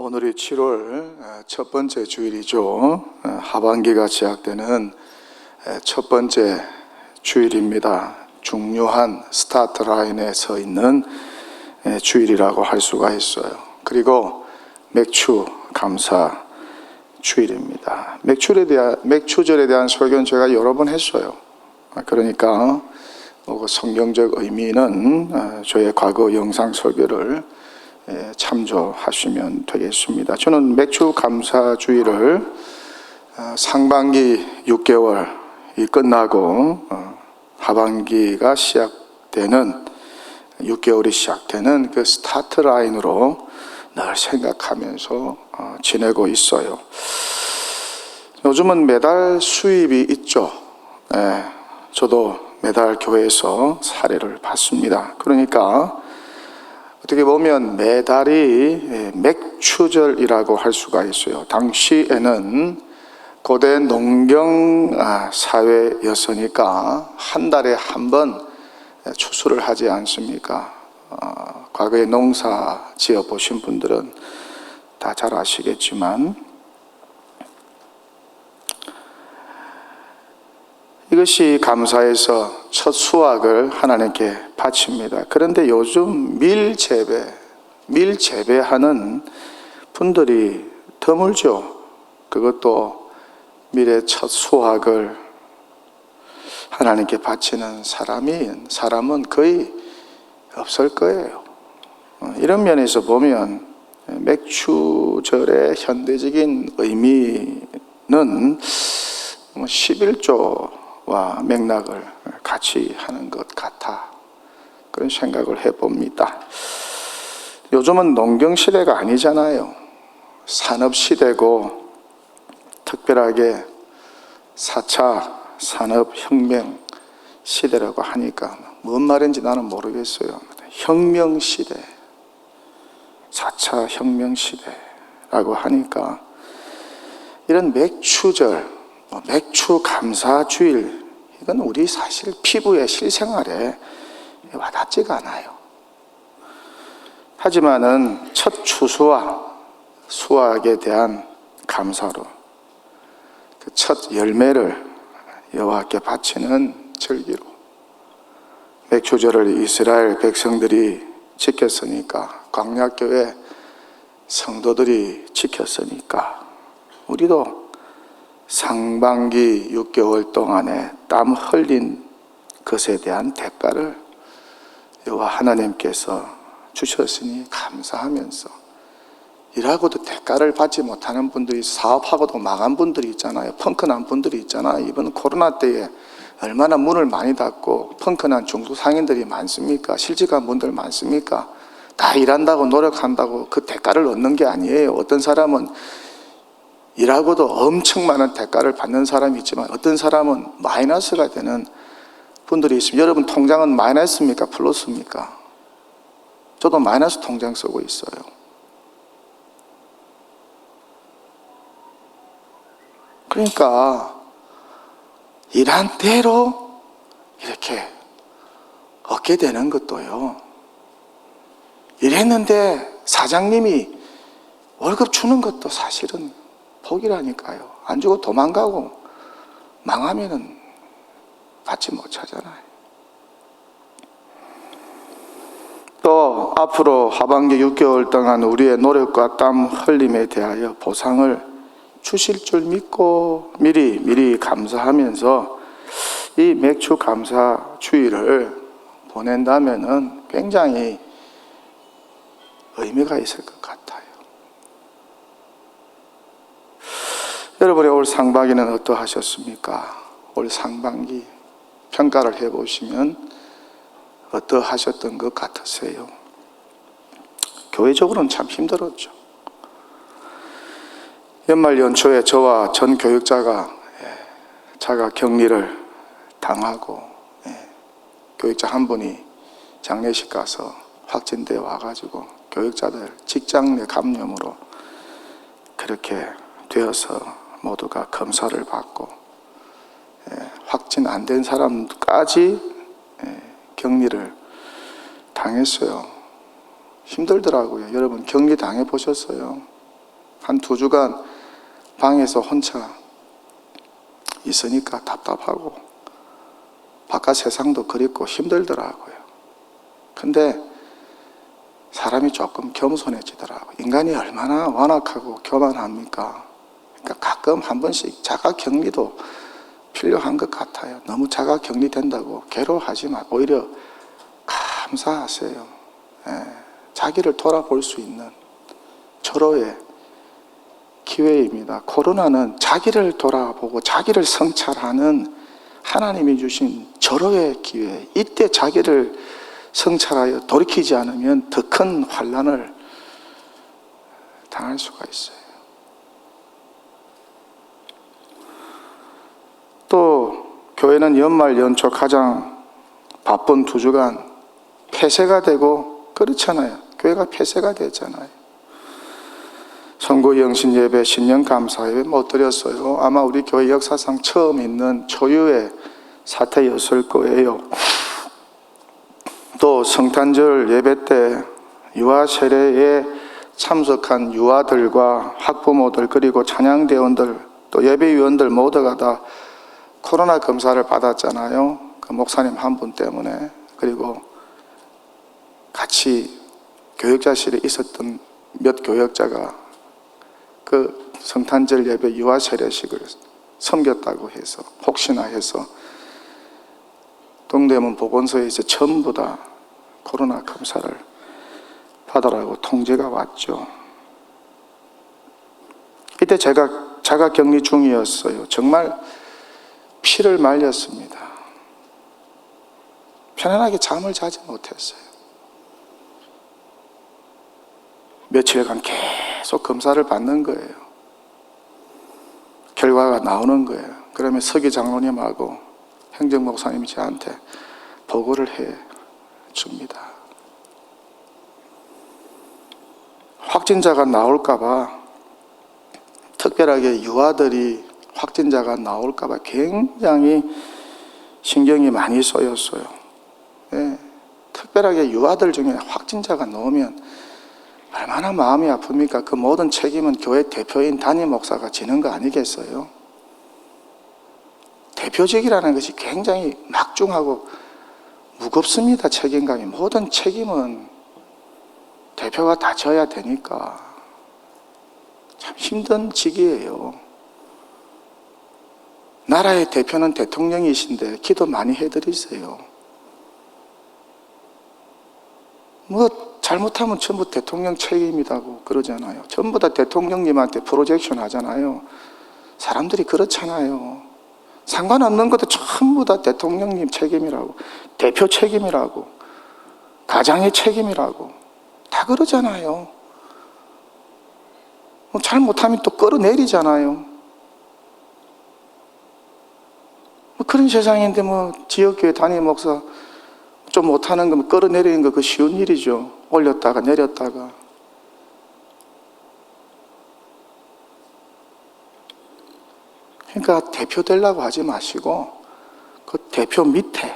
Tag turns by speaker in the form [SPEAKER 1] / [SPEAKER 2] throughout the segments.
[SPEAKER 1] 오늘이 7월 첫 번째 주일이죠. 하반기가 시작되는 첫 번째 주일입니다. 중요한 스타트 라인에 서 있는 주일이라고 할 수가 있어요. 그리고 맥주 감사 주일입니다. 맥주절에 대한 설교는 제가 여러 번 했어요. 그러니까 성경적 의미는 저의 과거 영상 설교를 참조하시면 되겠습니다. 저는 맥주 감사 주일을 상반기 6개월이 끝나고 하반기가 시작되는 6개월이 시작되는 그 스타트 라인으로 늘 생각하면서 지내고 있어요. 요즘은 매달 수입이 있죠. 저도 매달 교회에서 사례를 받습니다. 그러니까 어떻게 보면 매달이 맥추절이라고 할 수가 있어요. 당시에는 고대 농경 사회였으니까 한 달에 한 번 추수를 하지 않습니까? 과거에 농사 지어 보신 분들은 다 잘 아시겠지만 이것이 감사해서 첫 수확을 하나님께 바칩니다. 그런데 요즘 밀재배하는 분들이 드물죠. 그것도 밀의 첫 수확을 하나님께 바치는 사람은 거의 없을 거예요. 이런 면에서 보면 맥주절의 현대적인 의미는 11조와 맥락을 같이 하는 것 같아. 그런 생각을 해봅니다. 요즘은 농경시대가 아니잖아요. 산업시대고 특별하게 4차 산업혁명 시대라고 하니까 뭔 말인지 나는 모르겠어요. 혁명시대, 4차 혁명시대라고 하니까 이런 맥주절, 맥주 감사주일, 이건 우리 사실 피부에 실생활에 와닿지가 않아요. 하지만은 첫 추수와 수확에 대한 감사로 그 첫 열매를 여호와께 바치는 절기로 맥주절을 이스라엘 백성들이 지켰으니까, 광야교회 성도들이 지켰으니까 우리도 상반기 6개월 동안에 땀 흘린 것에 대한 대가를 여호와 하나님께서 주셨으니 감사하면서, 일하고도 대가를 받지 못하는 분들이, 사업하고도 망한 분들이 있잖아요. 펑크난 분들이 있잖아요. 이번 코로나 때에 얼마나 문을 많이 닫고 펑크난 중소상인들이 많습니까? 실직한 분들 많습니까? 다 일한다고 노력한다고 그 대가를 얻는 게 아니에요. 어떤 사람은 일하고도 엄청 많은 대가를 받는 사람이 있지만 어떤 사람은 마이너스가 되는 분들이 있습니다. 여러분 통장은 마이너스입니까? 플러스입니까? 저도 마이너스 통장 쓰고 있어요. 그러니까 일한 대로 이렇게 얻게 되는 것도요, 일했는데 사장님이 월급 주는 것도 사실은 복이라니까요. 안 주고 도망가고 망하면은 받지 못하잖아요. 또 앞으로 하반기 6개월 동안 우리의 노력과 땀 흘림에 대하여 보상을 주실 줄 믿고 미리 감사하면서 이 맥주 감사 주일을 보낸다면은 굉장히 의미가 있을 것 같아요. 여러분의 올 상반기는 어떠하셨습니까? 올 상반기 평가를 해보시면 어떠하셨던 것 같으세요? 교회적으로는 참 힘들었죠. 연말 연초에 저와 전 교육자가 자가 격리를 당하고, 교육자 한 분이 장례식 가서 확진돼 와가지고 교육자들 직장 내 감염으로 그렇게 되어서 모두가 검사를 받고 확진 안 된 사람까지 격리를 당했어요. 힘들더라고요. 여러분 격리 당해 보셨어요? 한 2주간 방에서 혼자 있으니까 답답하고 바깥 세상도 그립고 힘들더라고요. 근데 사람이 조금 겸손해지더라고요. 인간이 얼마나 완악하고 교만합니까? 그러니까 가끔 한 번씩 자가격리도 필요한 것 같아요. 너무 자가격리된다고 괴로워하지 마. 오히려 감사하세요. 자기를 돌아볼 수 있는 절호의 기회입니다. 코로나는 자기를 돌아보고 자기를 성찰하는 하나님이 주신 절호의 기회. 이때 자기를 성찰하여 돌이키지 않으면 더 큰 환난을 당할 수가 있어요. 또 교회는 연말 연초 가장 바쁜 2주간 폐쇄가 되고 그렇잖아요. 교회가 폐쇄가 됐잖아요. 선구영신 예배, 신년 감사 예배 못 드렸어요. 아마 우리 교회 역사상 처음 있는 초유의 사태였을 거예요. 또 성탄절 예배 때 유아 세례에 참석한 유아들과 학부모들 그리고 찬양대원들 또 예배위원들 모두가 다 코로나 검사를 받았잖아요. 그 목사님 한 분 때문에. 그리고 같이 교역자실에 있었던 몇 교역자가 그 성탄절 예배 유아 세례식을 섬겼다고 해서 혹시나 해서 동대문 보건소에 이제 전부 다 코로나 검사를 받으라고 통지가 왔죠. 이때 제가 자가격리 중이었어요. 정말 피를 말렸습니다. 편안하게 잠을 자지 못했어요. 며칠간 계속 검사를 받는 거예요. 결과가 나오는 거예요. 그러면 서기 장로님하고 행정 목사님이 저한테 보고를 해 줍니다. 확진자가 나올까 봐, 특별하게 유아들이 확진자가 나올까 봐 굉장히 신경이 많이 쏘였어요. 네. 특별하게 유아들 중에 확진자가 나오면 얼마나 마음이 아픕니까? 그 모든 책임은 교회 대표인 담임 목사가 지는 거 아니겠어요? 대표직이라는 것이 굉장히 막중하고 무겁습니다. 책임감이. 모든 책임은 대표가 다 져야 되니까 참 힘든 직이에요. 나라의 대표는 대통령이신데 기도 많이 해드리세요. 뭐 잘못하면 전부 대통령 책임이라고 그러잖아요. 전부 다 대통령님한테 프로젝션 하잖아요. 사람들이 그렇잖아요. 상관없는 것도 전부 다 대통령님 책임이라고, 대표 책임이라고, 가장의 책임이라고 다 그러잖아요. 잘못하면 또 끌어내리잖아요. 뭐 그런 세상인데 뭐 지역교회 담임 목사 좀 못하는 거 끌어내리는 거 그 쉬운 일이죠. 올렸다가 내렸다가. 그러니까 대표 되려고 하지 마시고 그 대표 밑에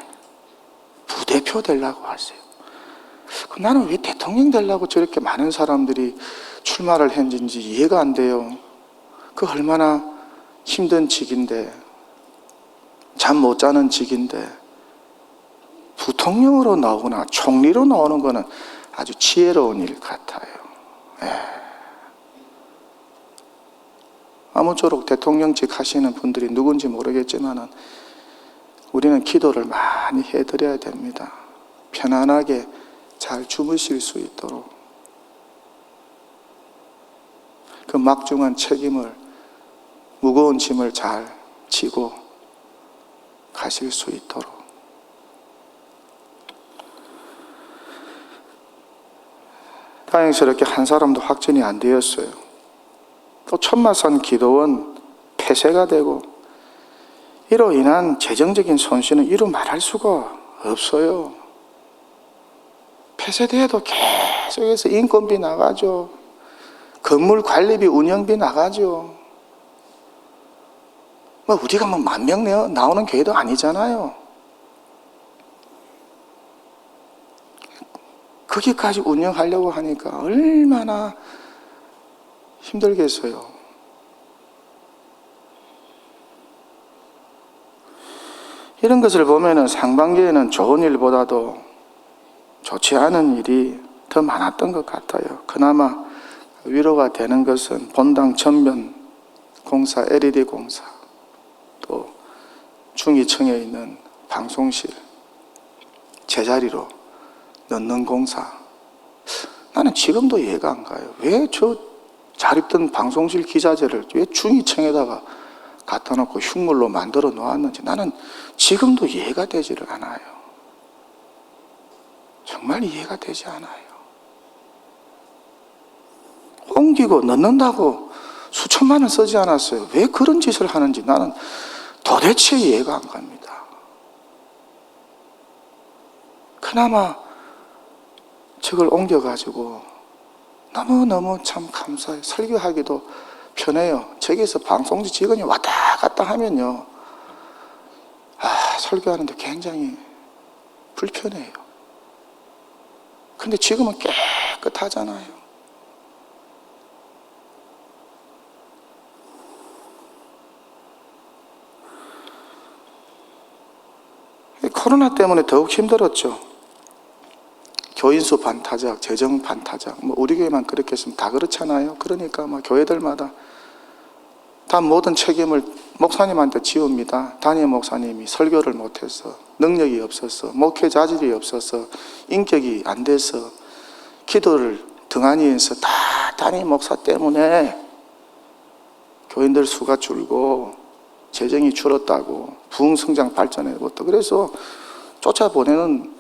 [SPEAKER 1] 부대표 되려고 하세요. 나는 왜 대통령 되려고 저렇게 많은 사람들이 출마를 했는지 이해가 안 돼요. 그 얼마나 힘든 직인데, 잠 못 자는 직인데, 부통령으로 나오거나 총리로 나오는 거는 아주 지혜로운 일 같아요. 아무쪼록 대통령직 하시는 분들이 누군지 모르겠지만 우리는 기도를 많이 해드려야 됩니다. 편안하게 잘 주무실 수 있도록 그 막중한 책임을, 무거운 짐을 잘 지고 가실 수 있도록. 다행스럽게 한 사람도 확진이 안 되었어요. 또 천마산 기도원 폐쇄가 되고 이로 인한 재정적인 손실은 이루 말할 수가 없어요. 폐쇄돼도 계속해서 인건비 나가죠. 건물 관리비, 운영비 나가죠. 뭐 우리가 뭐 10,000명 나오는 교회도 아니잖아요. 거기까지 운영하려고 하니까 얼마나 힘들겠어요. 이런 것을 보면은 상반기에는 좋은 일보다도 좋지 않은 일이 더 많았던 것 같아요. 그나마 위로가 되는 것은 본당 전면 공사, LED 공사, 또 중위층에 있는 방송실 제자리로 넣는 공사. 나는 지금도 이해가 안 가요. 왜 저 잘 입던 방송실 기자재를 왜 중위층에다가 갖다 놓고 흉물로 만들어 놓았는지 나는 지금도 이해가 되지를 않아요. 정말 이해가 되지 않아요. 옮기고 넣는다고 수천만 원 쓰지 않았어요. 왜 그런 짓을 하는지 나는 도대체 이해가 안 갑니다. 그나마 저걸 옮겨가지고 너무너무 참 감사해요. 설교하기도 편해요. 저기서 방송지 직원이 왔다 갔다 하면요, 설교하는데 굉장히 불편해요. 근데 지금은 깨끗하잖아요. 코로나 때문에 더욱 힘들었죠. 교인수 반타작, 재정 반타작. 우리 교회만 그렇게 했으면 다 그렇잖아요. 그러니까 교회들마다 다 모든 책임을 목사님한테 지웁니다. 담임 목사님이 설교를 못해서, 능력이 없어서, 목회 자질이 없어서, 인격이 안 돼서, 기도를 등한히해서 다 담임 목사 때문에 교인들 수가 줄고 재정이 줄었다고, 부흥성장 발전해 것도. 그래서 쫓아보내는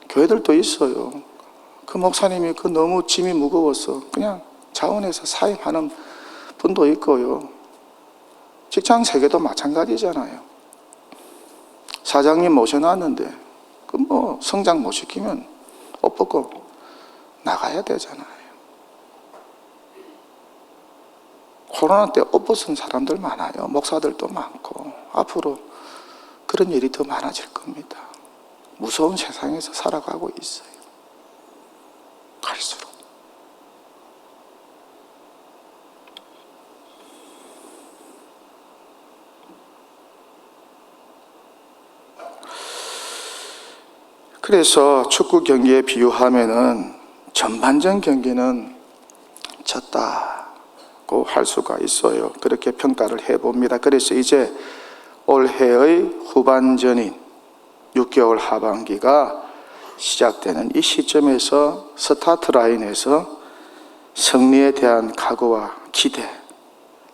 [SPEAKER 1] 교회들도 있어요. 그 목사님이 너무 짐이 무거워서 그냥 자원해서 사임하는 분도 있고요. 직장 세계도 마찬가지잖아요. 사장님 모셔놨는데 성장 못 시키면 옷 벗고 나가야 되잖아요. 코로나 때 옷 벗은 사람들 많아요. 목사들도 많고. 앞으로 그런 일이 더 많아질 겁니다. 무서운 세상에서 살아가고 있어요. 갈수록. 그래서 축구 경기에 비유하면은 전반전 경기는 졌다고 할 수가 있어요. 그렇게 평가를 해봅니다. 그래서 이제 올해의 후반전인 6개월 하반기가 시작되는 이 시점에서 스타트 라인에서 승리에 대한 각오와 기대,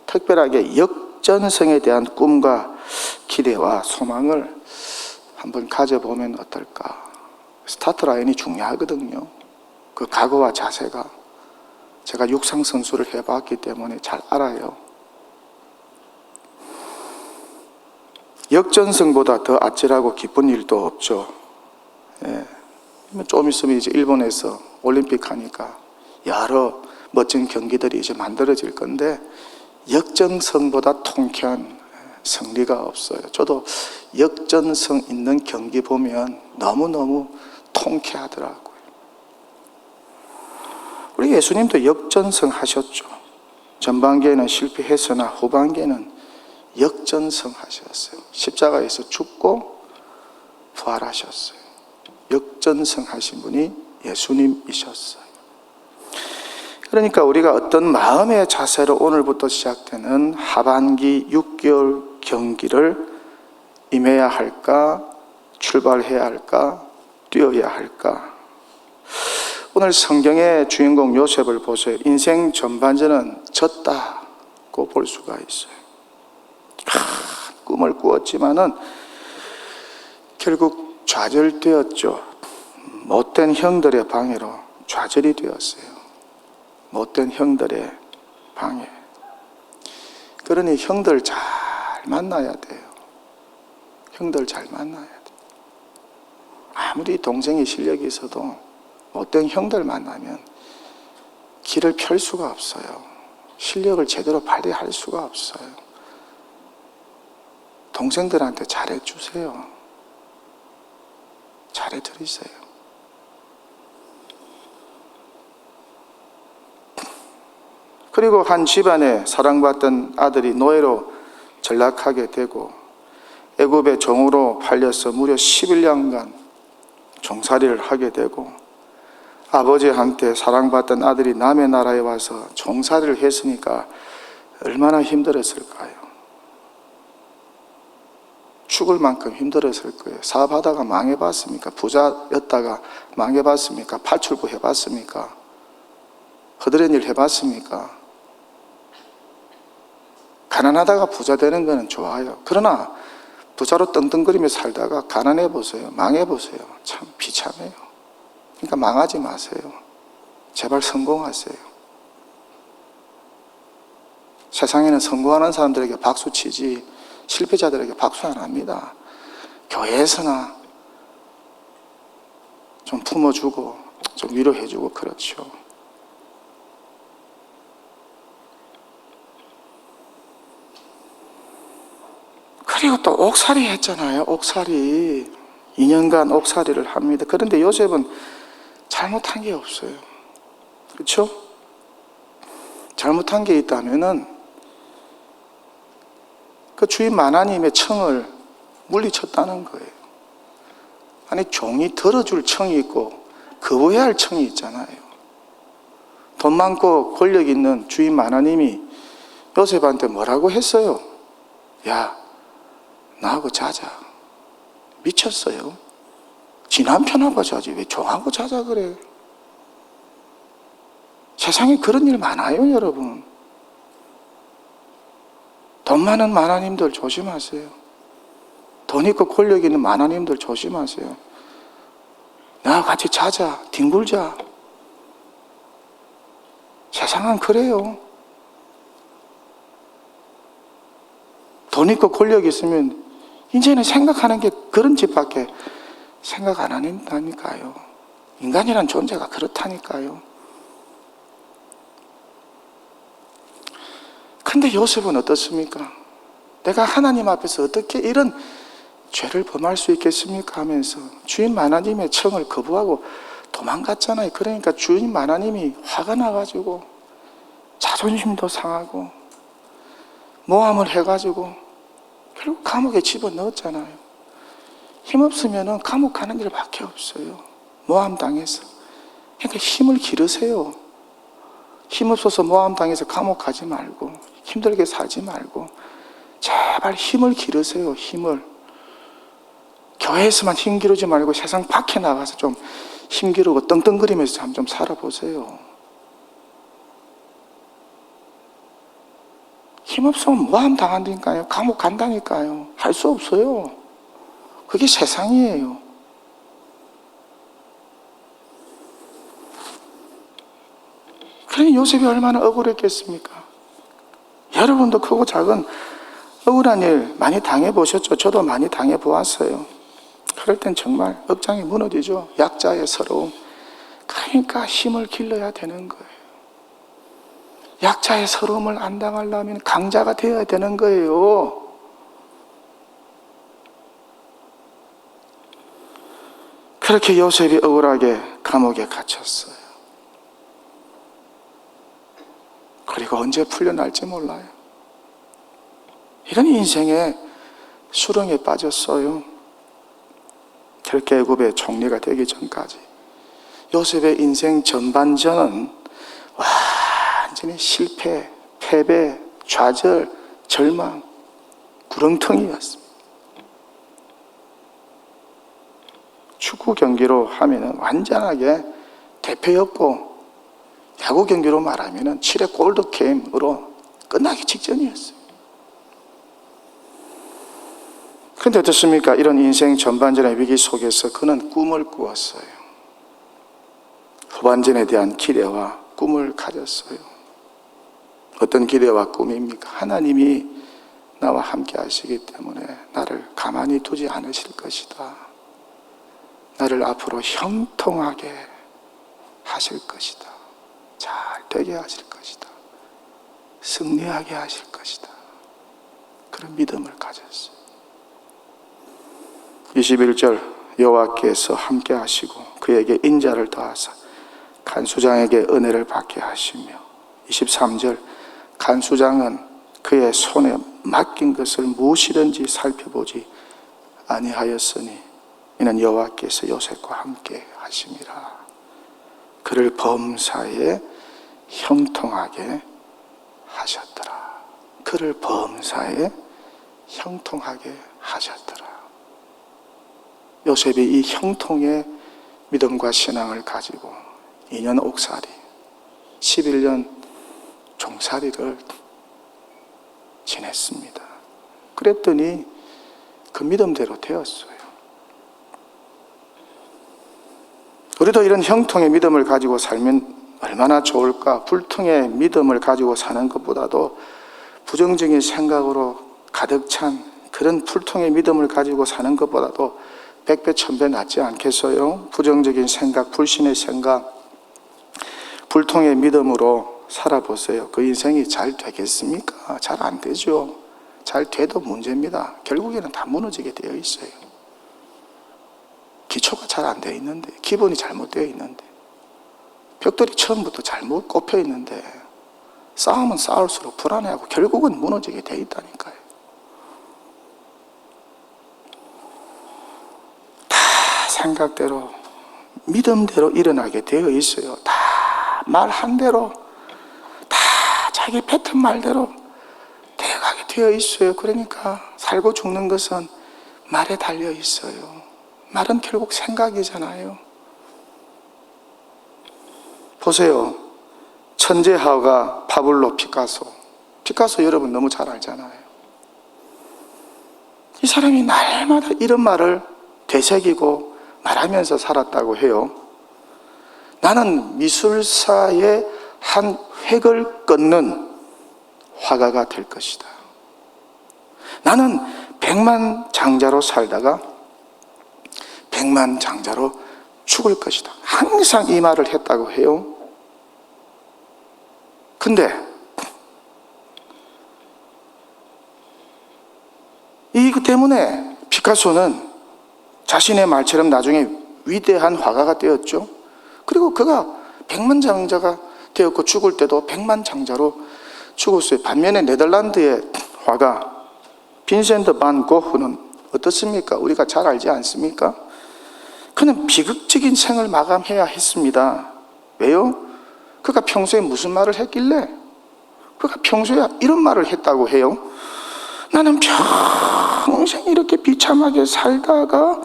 [SPEAKER 1] 특별하게 역전승에 대한 꿈과 기대와 소망을 한번 가져보면 어떨까. 스타트 라인이 중요하거든요. 그 각오와 자세가 제가 육상 선수를 해봤기 때문에 잘 알아요. 역전승보다 더 아찔하고 기쁜 일도 없죠. 예. 좀 있으면 이제 일본에서 올림픽 하니까 여러 멋진 경기들이 이제 만들어질 건데 역전승보다 통쾌한 승리가 없어요. 저도 역전승 있는 경기 보면 너무너무 통쾌하더라고요. 우리 예수님도 역전승 하셨죠. 전반기에는 실패했으나 후반기에는 역전승 하셨어요. 십자가에서 죽고 부활하셨어요. 역전승 하신 분이 예수님이셨어요. 그러니까 우리가 어떤 마음의 자세로 오늘부터 시작되는 하반기 6개월 경기를 임해야 할까? 출발해야 할까? 뛰어야 할까? 오늘 성경의 주인공 요셉을 보세요. 인생 전반전은 졌다고 볼 수가 있어요. 꿈을 꾸었지만은 결국 좌절되었죠. 못된 형들의 방해로 좌절이 되었어요. 못된 형들의 방해. 그러니 형들 잘 만나야 돼요. 형들 잘 만나야 돼요. 아무리 동생이 실력이 있어도 못된 형들 만나면 길을 펼 수가 없어요. 실력을 제대로 발휘할 수가 없어요. 동생들한테 잘해주세요. 잘해드리세요. 그리고 한 집안에 사랑받던 아들이 노예로 전락하게 되고 애굽의 종으로 팔려서 무려 11년간 종살이를 하게 되고 아버지한테 사랑받던 아들이 남의 나라에 와서 종살이를 했으니까 얼마나 힘들었을까요? 죽을 만큼 힘들었을 거예요. 사업하다가 망해봤습니까? 부자였다가 망해봤습니까? 파출부 해봤습니까? 허드렛 일 해봤습니까? 가난하다가 부자 되는 거는 좋아요. 그러나 부자로 떵떵거리며 살다가 가난해 보세요. 망해 보세요. 참 비참해요. 그러니까 망하지 마세요. 제발 성공하세요. 세상에는 성공하는 사람들에게 박수 치지 실패자들에게 박수 안 합니다. 교회에서나 좀 품어주고 좀 위로해주고 그렇죠. 그리고 또 옥살이 했잖아요. 옥살이 2년간 옥살이를 합니다. 그런데 요셉은 잘못한 게 없어요. 그렇죠? 잘못한 게 있다면은 그 주인 마나님의 청을 물리쳤다는 거예요. 아니 종이 들어줄 청이 있고 거부해야 할 청이 있잖아요. 돈 많고 권력 있는 주인 마나님이 요셉한테 뭐라고 했어요? 야, 나하고 자자. 미쳤어요? 지 남편하고 자지 왜 종하고 자자 그래? 세상에 그런 일 많아요, 여러분. 돈 많은 마나님들 조심하세요. 돈 있고 권력 있는 마나님들 조심하세요. 나와 같이 자자, 뒹굴자. 세상은 그래요. 돈 있고 권력 있으면 이제는 생각하는 게 그런 집밖에 생각 안 한다니까요. 인간이란 존재가 그렇다니까요. 근데 요셉은 어떻습니까? 내가 하나님 앞에서 어떻게 이런 죄를 범할 수 있겠습니까? 하면서 주인 마나님의 청을 거부하고 도망갔잖아요. 그러니까 주인 마나님이 화가 나가지고 자존심도 상하고 모함을 해가지고 결국 감옥에 집어넣었잖아요. 힘없으면 감옥 가는 길밖에 없어요. 모함 당해서. 그러니까 힘을 기르세요. 힘없어서 모함 당해서 감옥 가지 말고 힘들게 살지 말고 제발 힘을 기르세요. 힘을. 교회에서만 힘 기르지 말고 세상 밖에 나가서 좀 힘 기르고 떵떵거리면서 좀 살아보세요. 힘없으면 모함 당한다니까요. 감옥 간다니까요. 할 수 없어요. 그게 세상이에요. 그러니 요셉이 얼마나 억울했겠습니까? 여러분도 크고 작은 억울한 일 많이 당해보셨죠? 저도 많이 당해보았어요. 그럴 땐 정말 억장이 무너지죠. 약자의 서러움. 그러니까 힘을 길러야 되는 거예요. 약자의 서러움을 안 당하려면 강자가 되어야 되는 거예요. 그렇게 요셉이 억울하게 감옥에 갇혔어요. 그리고 언제 풀려날지 몰라요. 이런 인생의 수렁에 빠졌어요. 그렇게 애굽의 총리가 되기 전까지. 요셉의 인생 전반전은 완전히 실패, 패배, 좌절, 절망, 구렁텅이였습니다. 축구 경기로 하면 완전하게 대패였고, 야구 경기로 말하면 7회 골드게임으로 끝나기 직전이었어요. 그런데 어떻습니까? 이런 인생 전반전의 위기 속에서 그는 꿈을 꾸었어요. 후반전에 대한 기대와 꿈을 가졌어요. 어떤 기대와 꿈입니까? 하나님이 나와 함께 하시기 때문에 나를 가만히 두지 않으실 것이다. 나를 앞으로 형통하게 하실 것이다. 잘 되게 하실 것이다. 승리하게 하실 것이다. 그런 믿음을 가졌어요. 21절 여호와께서 함께 하시고 그에게 인자를 더하사 간수장에게 은혜를 받게 하시며 23절 간수장은 그의 손에 맡긴 것을 무엇이든지 살펴보지 아니하였으니 이는 여호와께서 요셉과 함께 하심이라. 그를 범사에 형통하게 하셨더라. 그를 범사에 형통하게 하셨더라. 요셉이 이 형통의 믿음과 신앙을 가지고 2년 옥살이, 11년 종살이를 지냈습니다. 그랬더니 그 믿음대로 되었어요. 우리도 이런 형통의 믿음을 가지고 살면 얼마나 좋을까? 불통의 믿음을 가지고 사는 것보다도 부정적인 생각으로 가득 찬 그런 불통의 믿음을 가지고 사는 것보다도 100배, 1000배 낫지 않겠어요? 부정적인 생각, 불신의 생각, 불통의 믿음으로 살아보세요. 그 인생이 잘 되겠습니까? 잘 안 되죠. 잘 돼도 문제입니다. 결국에는 다 무너지게 되어 있어요. 기초가 잘 안 되어 있는데, 기본이 잘못되어 있는데, 벽돌이 처음부터 잘못 꼽혀 있는데, 싸우면 싸울수록 불안해하고 결국은 무너지게 되어 있다니까요. 다 생각대로, 믿음대로 일어나게 되어 있어요. 다 말한 대로, 다 자기 뱉은 말대로 되어가게 되어 있어요. 그러니까 살고 죽는 것은 말에 달려 있어요. 말은 결국 생각이잖아요. 보세요. 천재하가 파블로 피카소. 피카소 여러분 너무 잘 알잖아요. 이 사람이 날마다 이런 말을 되새기고 말하면서 살았다고 해요. 나는 미술사의 한 획을 끊는 화가가 될 것이다. 나는 100만 장자로 살다가 100만 장자로 죽을 것이다. 항상 이 말을 했다고 해요. 근데 이것 때문에 피카소는 자신의 말처럼 나중에 위대한 화가가 되었죠. 그리고 그가 100만 장자가 되었고 죽을 때도 100만 장자로 죽었어요. 반면에 네덜란드의 화가 빈센트 반 고흐는 어떻습니까? 우리가 잘 알지 않습니까? 그는 비극적인 생을 마감해야 했습니다. 왜요? 그가 평소에 무슨 말을 했길래? 그가 평소에 이런 말을 했다고 해요. 나는 평생 이렇게 비참하게 살다가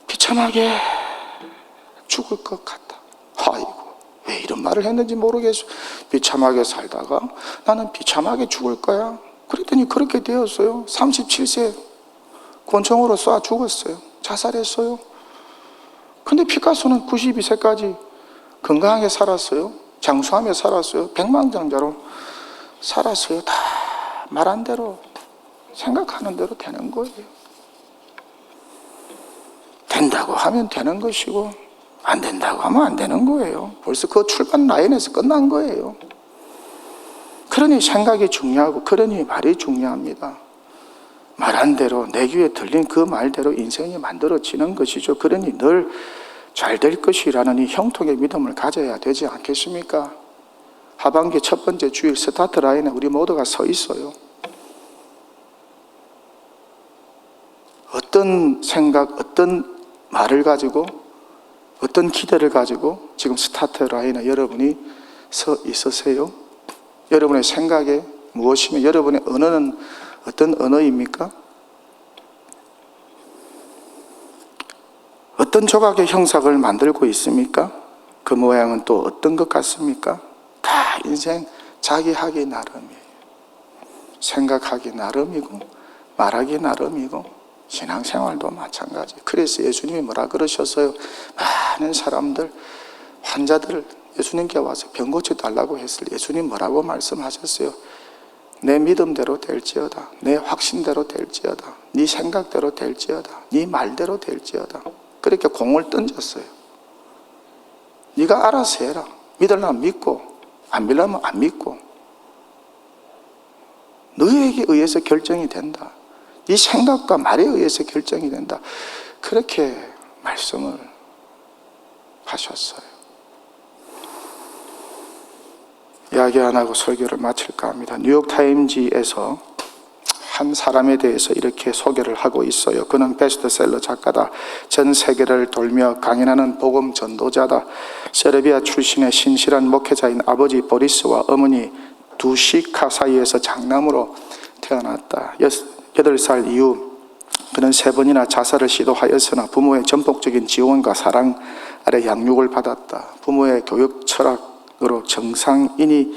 [SPEAKER 1] 비참하게 죽을 것 같다. 아이고, 왜 이런 말을 했는지 모르겠어. 비참하게 살다가 나는 비참하게 죽을 거야. 그랬더니 그렇게 되었어요. 37세 권총으로 쏴 죽었어요. 자살했어요. 근데 피카소는 92세까지 건강하게 살았어요. 장수하며 살았어요. 백만장자로 살았어요. 다 말한 대로, 생각하는 대로 되는 거예요. 된다고 하면 되는 것이고 안 된다고 하면 안 되는 거예요. 벌써 그 출발 라인에서 끝난 거예요. 그러니 생각이 중요하고 그러니 말이 중요합니다. 말한 대로 내 귀에 들린 그 말대로 인생이 만들어지는 것이죠. 그러니 늘 잘 될 것이라는 이 형통의 믿음을 가져야 되지 않겠습니까? 하반기 첫 번째 주일 스타트 라인에 우리 모두가 서 있어요. 어떤 생각, 어떤 말을 가지고, 어떤 기대를 가지고 지금 스타트 라인에 여러분이 서 있으세요? 여러분의 생각에 무엇이며 여러분의 언어는 어떤 언어입니까? 어떤 조각의 형상을 만들고 있습니까? 그 모양은 또 어떤 것 같습니까? 다 인생 자기 하기 나름이에요. 생각하기 나름이고 말하기 나름이고 신앙생활도 마찬가지. 그래서 예수님이 뭐라 그러셨어요? 많은 사람들, 환자들 예수님께 와서 병 고쳐달라고 했을 때 예수님 뭐라고 말씀하셨어요? 내 믿음대로 될지어다. 내 확신대로 될지어다. 네 생각대로 될지어다. 네 말대로 될지어다. 그렇게 공을 던졌어요. 네가 알아서 해라. 믿으려면 믿고 안 믿으려면 안 믿고 너에게 의해서 결정이 된다. 네 생각과 말에 의해서 결정이 된다. 그렇게 말씀을 하셨어요. 이야기 안 하고 설교를 마칠까 합니다. 뉴욕타임즈에서 한 사람에 대해서 이렇게 소개를 하고 있어요. 그는 베스트셀러 작가다. 전 세계를 돌며 강연하는 복음 전도자다. 세르비아 출신의 신실한 목회자인 아버지 보리스와 어머니 두시카 사이에서 장남으로 태어났다. 8살 이후 그는 3번이나 자살을 시도하였으나 부모의 전폭적인 지원과 사랑 아래 양육을 받았다. 부모의 교육 철학으로 정상인이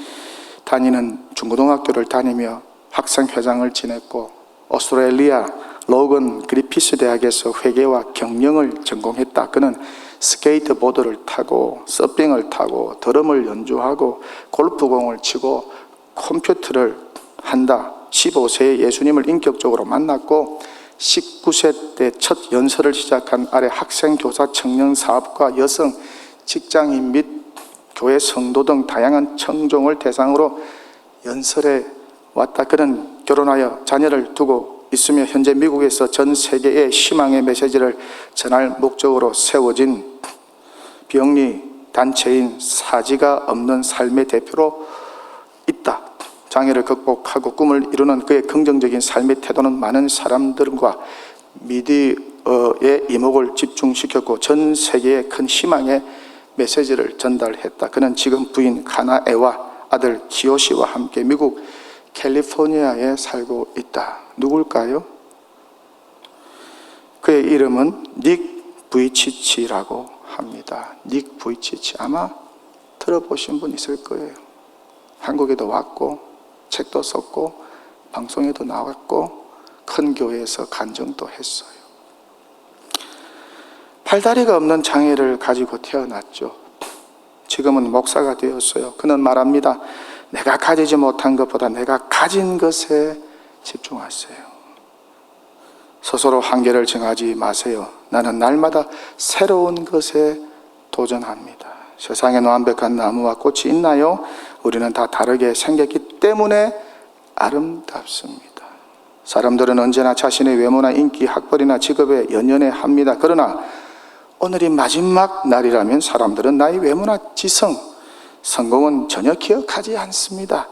[SPEAKER 1] 다니는 중고등학교를 다니며 학생회장을 지냈고 오스트레일리아 로건 그리피스 대학에서 회계와 경영을 전공했다. 그는 스케이트보드를 타고 서핑을 타고 드럼을 연주하고 골프공을 치고 컴퓨터를 한다. 15세에 예수님을 인격적으로 만났고 19세 때 첫 연설을 시작한 아래 학생교사 청년 사업가 여성 직장인 및 교회 성도 등 다양한 청종을 대상으로 연설해 왔다. 그는 결혼하여 자녀를 두고 있으며 현재 미국에서 전 세계에 희망의 메시지를 전할 목적으로 세워진 비영리 단체인 사지가 없는 삶의 대표로 있다. 장애를 극복하고 꿈을 이루는 그의 긍정적인 삶의 태도는 많은 사람들과 미디어의 이목을 집중시켰고 전 세계에 큰 희망의 메시지를 전달했다. 그는 지금 부인 가나에와 아들 기요시와 함께 미국 캘리포니아에 살고 있다. 누굴까요? 그의 이름은 닉 부이치치라고 합니다. 닉 부이치치. 아마 들어보신 분 있을 거예요. 한국에도 왔고 책도 썼고 방송에도 나왔고 큰 교회에서 간증도 했어요. 팔다리가 없는 장애를 가지고 태어났죠. 지금은 목사가 되었어요. 그는 말합니다. 내가 가지지 못한 것보다 내가 가진 것에 집중하세요. 스스로 한계를 정하지 마세요. 나는 날마다 새로운 것에 도전합니다. 세상에는 완벽한 나무와 꽃이 있나요? 우리는 다 다르게 생겼기 때문에 아름답습니다. 사람들은 언제나 자신의 외모나 인기, 학벌이나 직업에 연연해합니다. 그러나 오늘이 마지막 날이라면 사람들은 나의 외모나 지성, 성공은 전혀 기억하지 않습니다.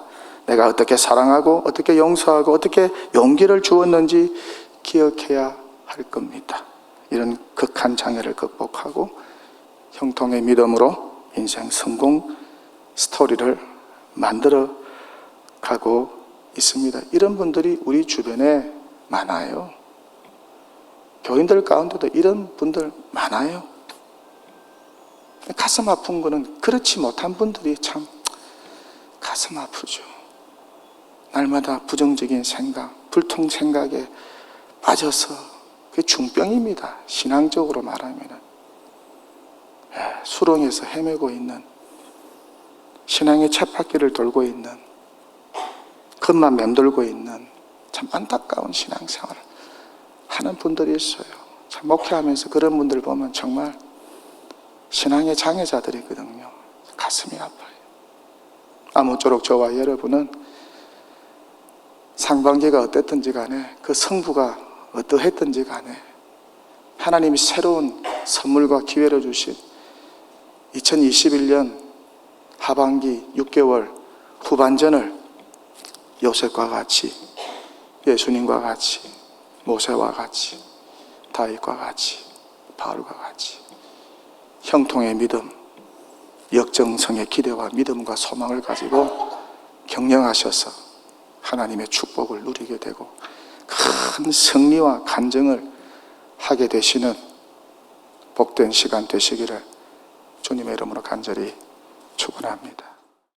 [SPEAKER 1] 내가 어떻게 사랑하고 어떻게 용서하고 어떻게 용기를 주었는지 기억해야 할 겁니다. 이런 극한 장애를 극복하고 형통의 믿음으로 인생 성공 스토리를 만들어 가고 있습니다. 이런 분들이 우리 주변에 많아요. 교인들 가운데도 이런 분들 많아요. 가슴 아픈 거는 그렇지 못한 분들이 참 가슴 아프죠. 날마다 부정적인 생각, 불통 생각에 빠져서 그게 중병입니다. 신앙적으로 말하면 수렁에서 헤매고 있는, 신앙의 쳇바퀴를 돌고 있는, 겉만 맴돌고 있는 참 안타까운 신앙생활을 하는 분들이 있어요. 참 목회하면서 그런 분들 보면 정말 신앙의 장애자들이거든요. 가슴이 아파요. 아무쪼록 저와 여러분은 상반기가 어땠든지 간에 그 성부가 어떠했든지 간에 하나님이 새로운 선물과 기회를 주신 2021년 하반기 6개월 후반전을 요셉과 같이, 예수님과 같이, 모세와 같이, 다윗과 같이, 바울과 같이 형통의 믿음, 역정성의 기대와 믿음과 소망을 가지고 경영하셔서 하나님의 축복을 누리게 되고 큰 승리와 간증을 하게 되시는 복된 시간 되시기를 주님의 이름으로 간절히 축원합니다.